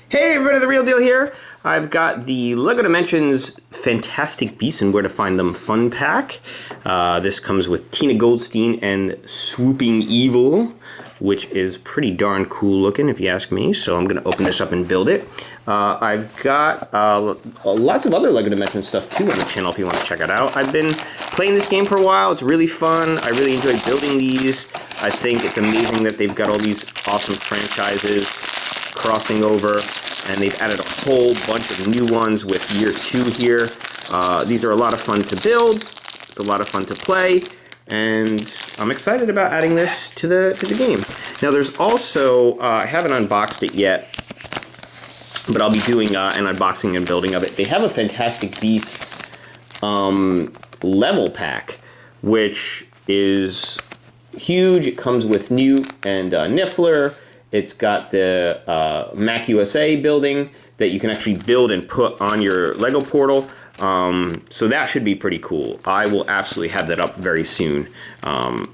Hey everybody, The Real Deal here. I've got the LEGO Dimensions Fantastic Beasts and Where to Find Them fun pack. This comes with Tina Goldstein and Swooping Evil, which is pretty darn cool looking if you ask me. So I'm going to open this up and build it. I've got lots of other LEGO Dimensions stuff too on the channel if you want to check it out. I've been playing this game for a while. It's really fun. I really enjoy building these. I think it's amazing that they've got all these awesome franchises crossing over, and they've added a whole bunch of new ones with year 2 here. These are a lot of fun to build, it's a lot of fun to play, and I'm excited about adding this to the game. Now there's also, I haven't unboxed it yet, but I'll be doing an unboxing and building of it. They have a Fantastic Beasts level pack, which is huge. It comes with Newt and Niffler. It's got the Mac USA building that you can actually build and put on your Lego portal. So that should be pretty cool. I will absolutely have that up very soon.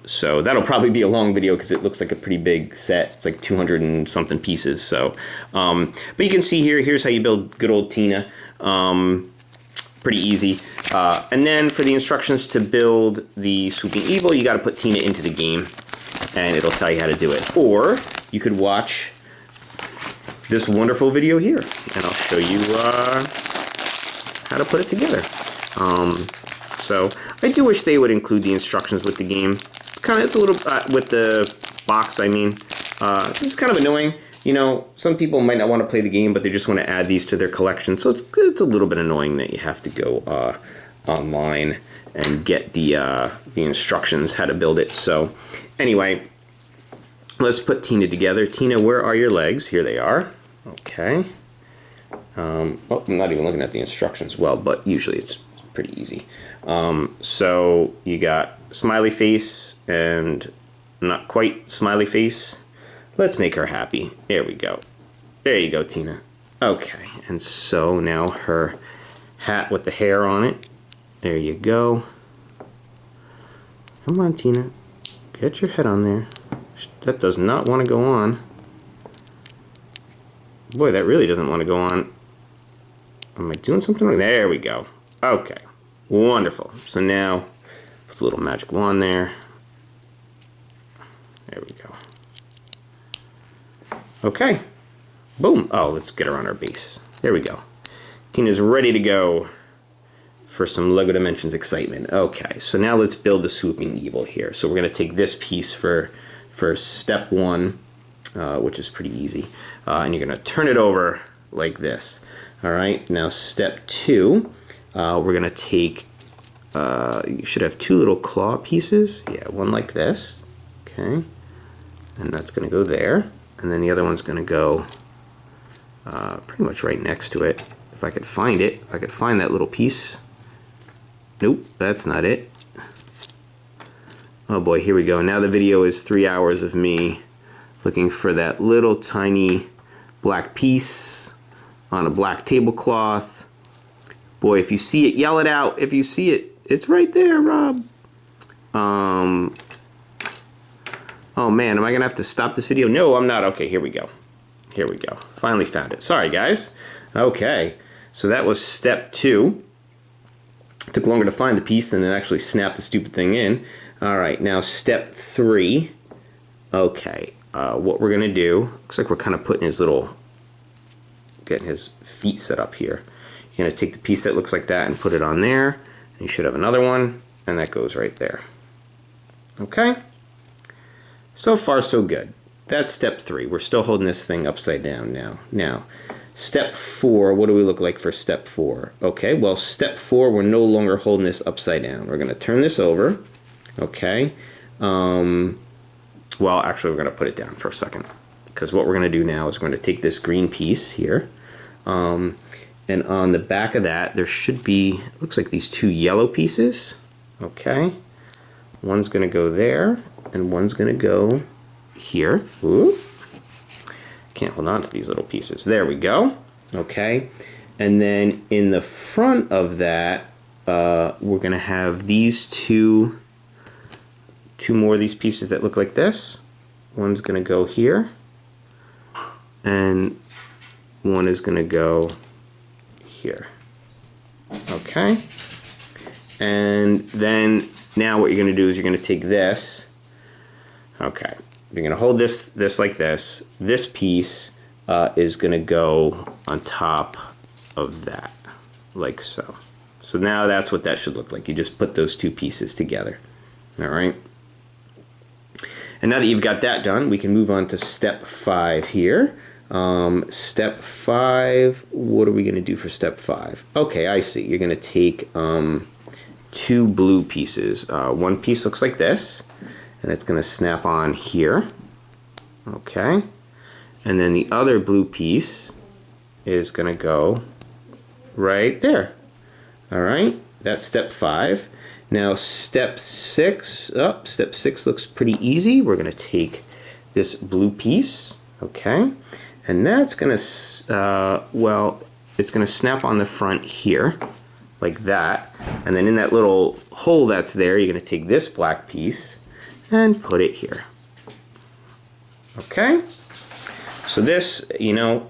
So that'll probably be a long video because it looks like a pretty big set. It's like 200 and something pieces. So, but you can see here, here's how you build good old Tina. Pretty easy. And then for the instructions to build the Swooping Evil, you got to put Tina into the game, and it'll tell you how to do it. Or you could watch this wonderful video here, and I'll show you how to put it together. So I do wish they would include the instructions with the game. It's a little with the box. I mean, it's kind of annoying. You know, some people might not want to play the game, but they just want to add these to their collection. So it's a little bit annoying that you have to go online and get the instructions how to build it. So anyway, let's put Tina together. Tina, where are your legs? Here they are. Okay. Oh, I'm not even looking at the instructions well, but usually it's pretty easy. So you got smiley face and not quite smiley face. Let's make her happy. There we go. There you go, Tina. Okay, and so now her hat with the hair on it. There you go. Come on, Tina. Get your head on there. That does not want to go on. Boy, that really doesn't want to go on. Am I doing something wrong? There we go. Okay. Wonderful. So now, put a little magic wand there. There we go. Okay. Boom. Oh, let's get her on our base. There we go. Tina's ready to go for some LEGO Dimensions excitement. Okay, so now let's build the Swooping Evil here. So we're going to take this piece for step 1, which is pretty easy. And you're going to turn it over like this. All right, now step 2, we're going to take, you should have 2 little claw pieces. Yeah, one like this. Okay, and that's going to go there. And then the other one's going to go pretty much right next to it. If I could find it, if I could find that little piece. Nope, that's not it. Oh boy, here we go. Now the video is 3 hours of me looking for that little tiny black piece on a black tablecloth. Boy, if you see it, yell it out. If you see it, it's right there, Rob. Oh man, am I gonna have to stop this video? No, I'm not. Okay, here we go. Here we go. Finally found it. Sorry, guys. Okay, so that was step 2. It took longer to find the piece than to actually snap the stupid thing in. All right, now step 3. Okay, what we're gonna do, looks like we're kind of putting his little, getting his feet set up here. You're gonna take the piece that looks like that and put it on there. And you should have another one, and that goes right there. Okay? So far, so good. That's step 3. We're still holding this thing upside down now. Now, step 4, what do we look like for step 4? Okay, well, step 4, we're no longer holding this upside down. We're going to turn this over. Okay. Well, actually, we're going to put it down for a second. Because what we're going to do now is we're going to take this green piece here. And on the back of that, there should be, looks like these 2 yellow pieces. Okay. One's going to go there. And one's going to go here. Ooh. Can't hold on to these little pieces. There we go. Okay. And then in the front of that, we're going to have these two more of these pieces that look like this. One's going to go here. And one is going to go here. Okay. And then now what you're going to do is you're going to take this. Okay. You're going to hold this like this. This piece is going to go on top of that, like so. So now that's what that should look like. You just put those two pieces together. All right. And now that you've got that done, we can move on to step 5 here. Step 5, what are we going to do for step 5? Okay, I see. You're going to take 2 blue pieces. One piece looks like this, and it's going to snap on here. Okay. And then the other blue piece is going to go right there. All right, that's step 5. Now step 6, step 6 looks pretty easy. We're going to take this blue piece, okay, and that's going to, well, it's going to snap on the front here, like that, and then in that little hole that's there, you're going to take this black piece and put it here. Okay, so this, you know,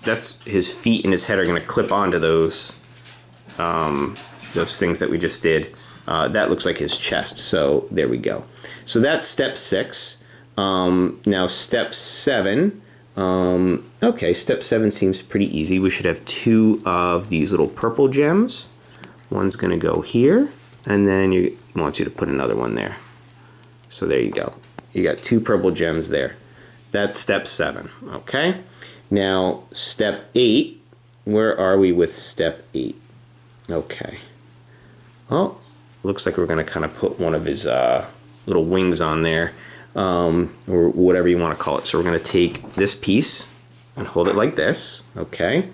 that's his feet and his head are going to clip onto those things that we just did. That looks like his chest, so there we go. So that's step 6. Now step 7. Okay, step 7 seems pretty easy. We should have 2 of these little purple gems. One's going to go here, and then he wants you to put another one there. So there you go. You got 2 purple gems there. That's step 7. Okay. Now step 8. Where are we with step 8? Okay. Well, looks like we're going to kind of put one of his little wings on there, or whatever you want to call it. So we're going to take this piece and hold it like this. Okay.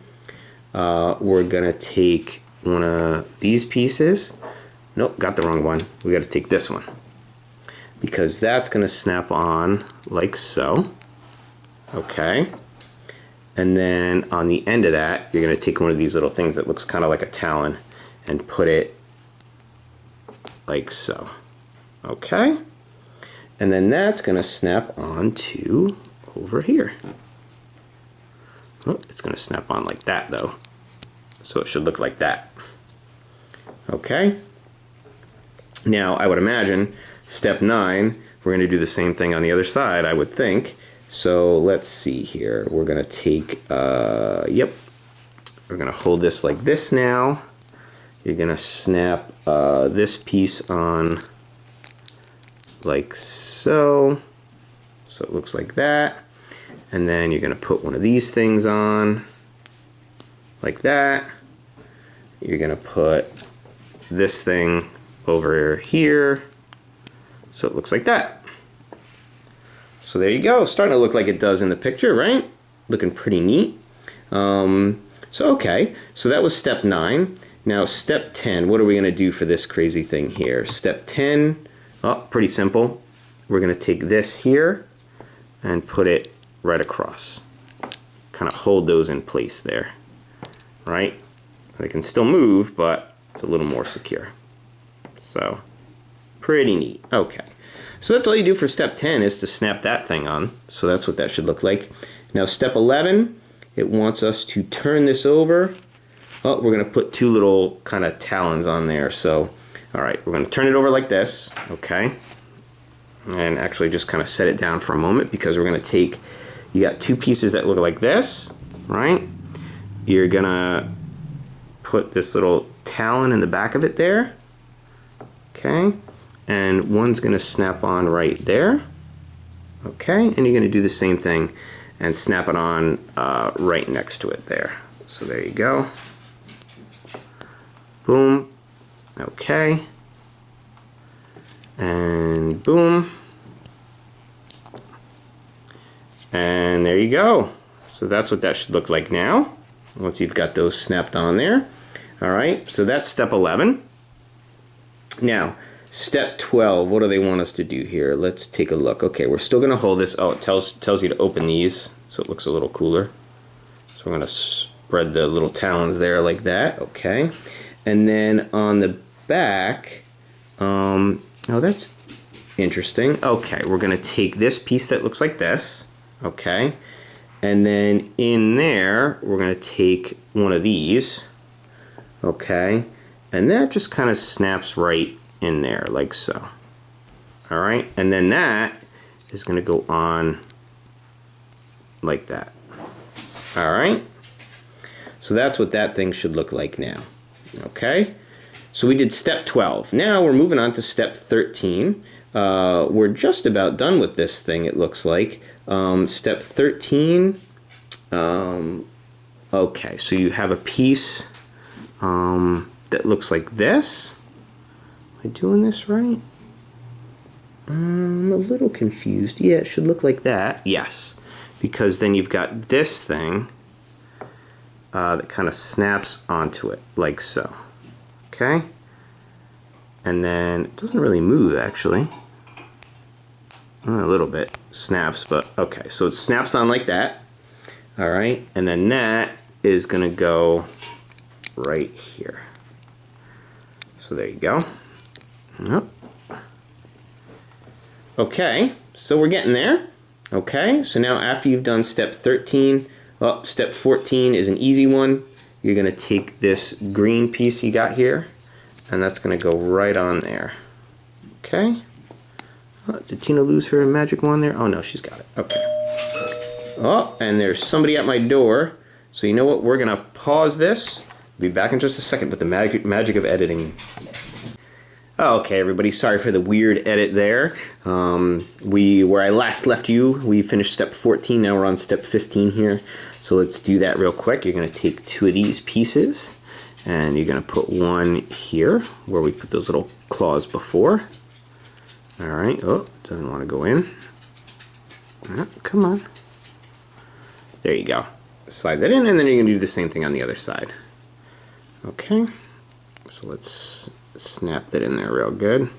We're going to take one of these pieces. Nope, got the wrong one. We got to take this one, because that's going to snap on like so. Okay. And then on the end of that, you're going to take one of these little things that looks kind of like a talon and put it like so. Okay. And then that's going to snap on to over here. Oh, it's going to snap on like that though. So it should look like that. Okay. Now I would imagine step 9, we're going to do the same thing on the other side, I would think. So let's see here. We're going to take, yep. We're going to hold this like this now. You're going to snap this piece on like so. So it looks like that. And then you're going to put one of these things on like that. You're going to put this thing over here. So it looks like that. So there you go. Starting to look like it does in the picture, right? Looking pretty neat. So okay. So that was step 9. Now step 10, what are we going to do for this crazy thing here? Step 10, oh, pretty simple. We're going to take this here and put it right across. Kind of hold those in place there, right? They can still move, but it's a little more secure. So pretty neat. Okay. So that's all you do for step 10 is to snap that thing on. So that's what that should look like. Now step 11, it wants us to turn this over. Oh, we're going to put 2 little kind of talons on there. So, all right, we're going to turn it over like this, okay? And actually just kind of set it down for a moment, because we're going to take, you got 2 pieces that look like this, right? You're going to put this little talon in the back of it there, okay? And one's going to snap on right there, okay? And you're going to do the same thing and snap it on right next to it there. So there you go. Boom. Okay. And boom. And there you go. So that's what that should look like now, once you've got those snapped on there. All right, so that's step 11. Now, step 12, what do they want us to do here? Let's take a look. Okay, we're still going to hold this. Oh, it tells you to open these, so it looks a little cooler. So we're going to spread the little talons there like that. Okay. And then on the back, oh, that's interesting. Okay, we're going to take this piece that looks like this, okay, And then in there, we're going to take one of these, okay? And that just kind of snaps right in there, like so. All right, and then that is going to go on like that. All right, so that's what that thing should look like now, okay? So we did step 12. Now we're moving on to step 13. We're just about done with this thing, it looks like. Step 13, okay, so you have a piece that looks like this. Am I doing this right? I'm a little confused. Yeah, it should look like that. Yes, because then you've got this thing that kind of snaps onto it, like so. Okay? And then it doesn't really move, actually. A little bit snaps, but okay. So it snaps on like that. All right, and then that is going to go right here. So there you go. Yep. Okay, so we're getting there. Okay, so now after you've done step 13, step 14 is an easy one. You're going to take this green piece you got here, and that's going to go right on there. Okay. Did Tina lose her magic wand there? Oh no, she's got it. Okay. Oh, and there's somebody at my door. So you know what? We're going to pause this. Be back in just a second with the magic of editing. Okay, everybody, sorry for the weird edit there. Where I last left you, we finished step 14, now we're on step 15 here. So let's do that real quick. You're gonna take two of these pieces, and you're gonna put one here, where we put those little claws before. All right, oh, doesn't wanna go in. Oh, come on. There you go. Slide that in, and then you're gonna do the same thing on the other side. Okay, so let's snap that in there real good.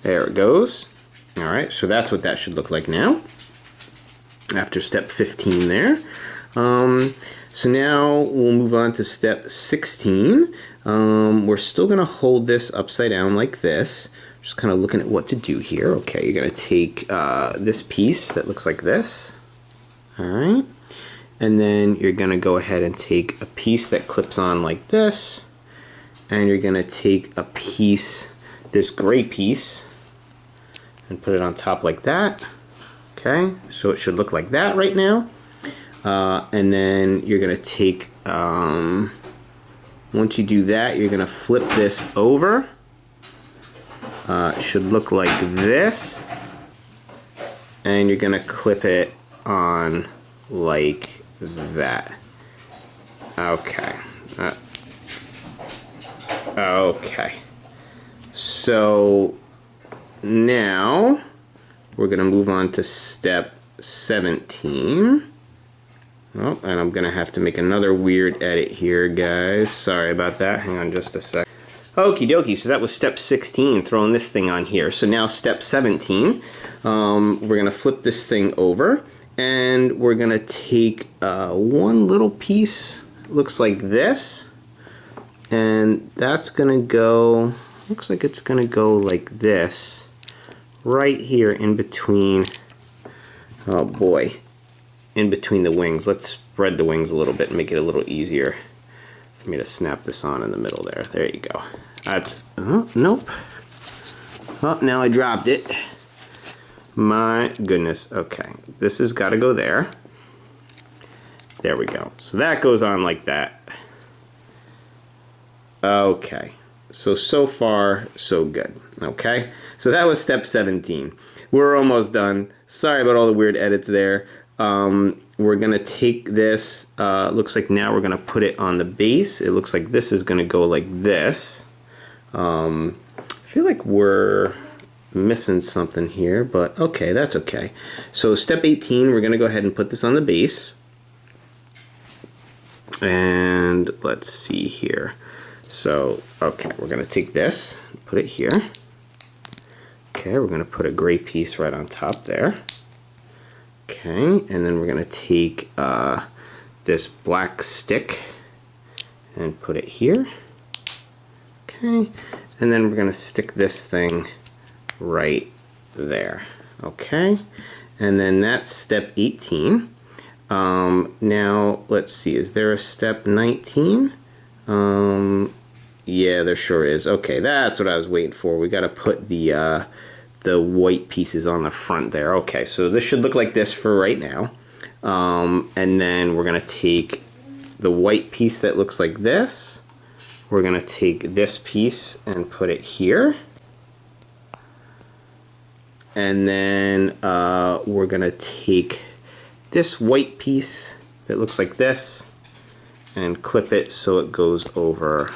There it goes. All right, so that's what that should look like now after step 15 there. So now we'll move on to step 16. We're still gonna hold this upside down like this. Just kind of looking at what to do here. Okay, you're gonna take this piece that looks like this. All right, and then you're gonna go ahead and take a piece that clips on like this, and you're gonna take a piece, this gray piece, and put it on top like that. Okay, so it should look like that right now. And then you're gonna take, once you do that, you're gonna flip this over. It should look like this. And you're gonna clip it on like that. Okay. Okay. So now we're gonna move on to step 17. Oh, and I'm gonna have to make another weird edit here, guys. Sorry about that. Hang on just a sec. Okie dokie, so that was step 16, throwing this thing on here. So now step 17, we're gonna flip this thing over, and we're gonna take one little piece, looks like this, and that's gonna go, looks like it's gonna go like this, right here in between, oh boy, in between the wings. Let's spread the wings a little bit and make it a little easier for me to snap this on in the middle there. There you go. That's, oh, nope. Oh, now I dropped it. My goodness. Okay, this has got to go there. There we go. So that goes on like that. Okay. So far, so good. Okay. So that was step 17. We're almost done. Sorry about all the weird edits there. We're going to take this, looks like now we're going to put it on the base. It looks like this is going to go like this. I feel like we're missing something here, but okay, that's okay. So step 18, we're going to go ahead and put this on the base. And let's see here. So, okay, we're going to take this, put it here. Okay, we're going to put a gray piece right on top there. Okay, and then we're going to take this black stick and put it here. Okay, and then we're going to stick this thing right there. Okay, and then that's step 18. Now, let's see, is there a step 19? Yeah, there sure is. Okay, that's what I was waiting for. We got to put the white pieces on the front there. Okay, so this should look like this for right now. And then we're going to take the white piece that looks like this. We're going to take this piece and put it here. And then we're going to take this white piece that looks like this and clip it so it goes over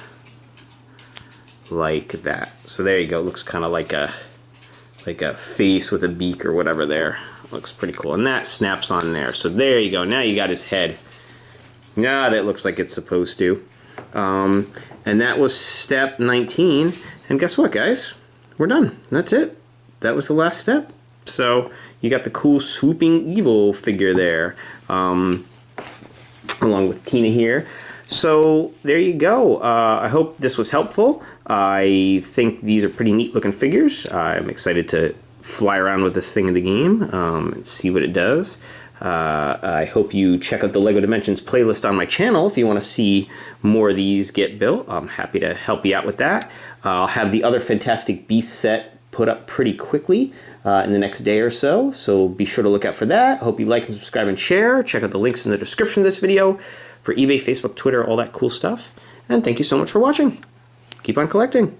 like that. So there you go. It looks kind of like a face with a beak or whatever there. Looks pretty cool. And that snaps on there. So there you go. Now you got his head. Now that looks like it's supposed to. And that was step 19. And guess what, guys? We're done. That's it. That was the last step. So you got the cool swooping evil figure there, along with Tina here. So there you go. I hope this was helpful. I think these are pretty neat looking figures. I'm excited to fly around with this thing in the game and see what it does. I hope you check out the LEGO Dimensions playlist on my channel if you want to see more of these get built. I'm happy to help you out with that. I'll have the other Fantastic Beasts set put up pretty quickly in the next day or so, so be sure to look out for that. I hope you like and subscribe and share. Check out the links in the description of this video for eBay, Facebook, Twitter, all that cool stuff. And thank you so much for watching. Keep on collecting.